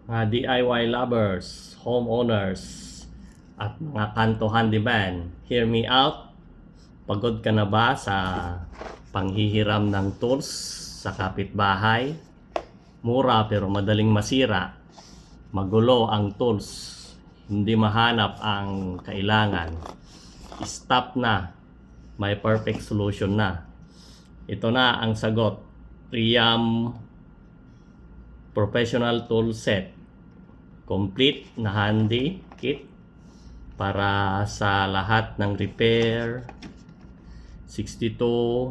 Mga DIY lovers, homeowners, at mga kanto handyman, hear me out. Pagod ka na ba sa panghihiram ng tools sa kapitbahay? Mura pero madaling masira. Magulo ang tools. Hindi mahanap ang kailangan. Stop na. May perfect solution na. Ito na ang sagot. Priam Professional Tool Set. Complete na handy kit para sa lahat ng repair. 62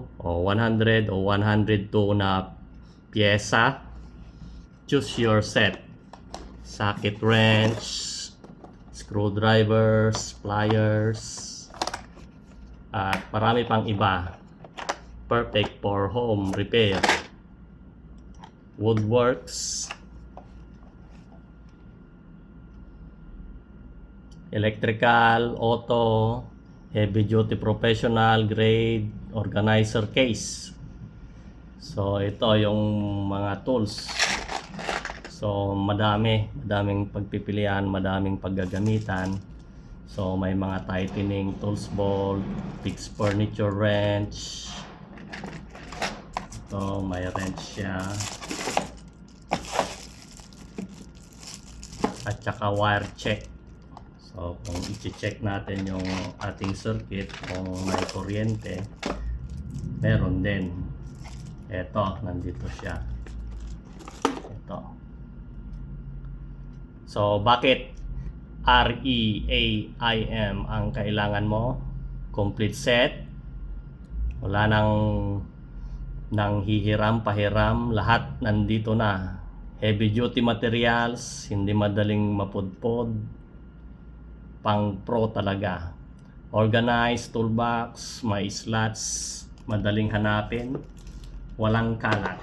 o 100 o 102 na pyesa. Choose your set. Socket wrench, screwdrivers, pliers, at marami pang iba. Perfect for home repair. Woodworks, electrical, auto, heavy duty professional grade, organizer case. So ito yung mga tools. So madaming pagpipilian, madaming paggagamitan. So may mga tightening tools bolt, fixed furniture wrench. So may wrench siya. At saka wire check. So kung i-check natin yung ating circuit kung may kuryente, meron din. Ito, nandito siya. Ito. So bakit REAIM ang kailangan mo? Complete set. Wala nang hihiram, pahiram, lahat nandito na. Heavy duty materials, hindi madaling mapudpod. Pang pro talaga. Organized toolbox, may slots, madaling hanapin, walang kalat.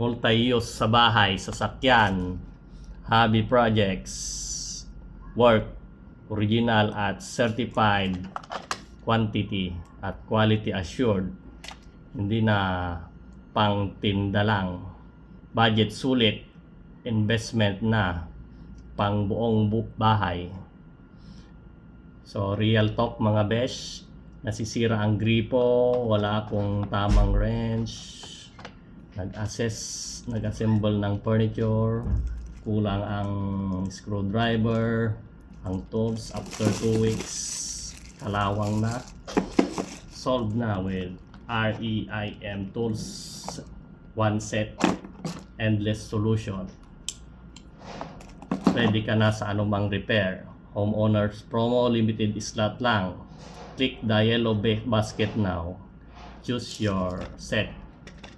Multi-use sa bahay, sasakyan, hobby projects, work, original at certified quantity at quality assured. Hindi na pang tinda lang. Budget sulit, investment na, pang buong bahay. So real talk mga besh, nasisira ang gripo, wala akong tamang wrench, nag-assemble ng furniture, kulang ang screwdriver, ang tools after 2 weeks, kalawang na. Solved na with REAIM tools, one set, endless solution. Ready ka na sa anumang repair. Homeowners promo, limited slot lang. Click the yellow basket now. Choose your set.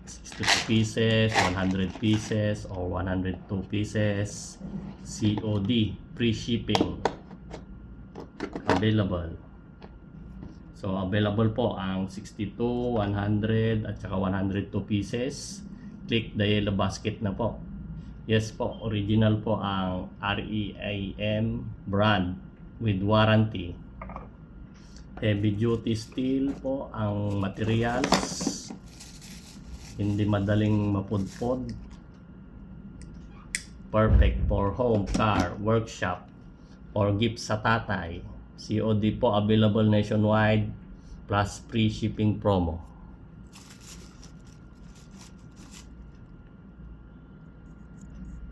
62 pieces, 100 pieces, or 102 pieces. COD, free shipping. Available. So available po ang 62, 100 at saka 102 pieces. Click the yellow basket na po. Yes po, original po ang REAIM brand with warranty. Heavy duty steel po ang materials. Hindi madaling mapudpod. Perfect for home, car, workshop, or gift sa tatay. COD po available nationwide plus free shipping promo.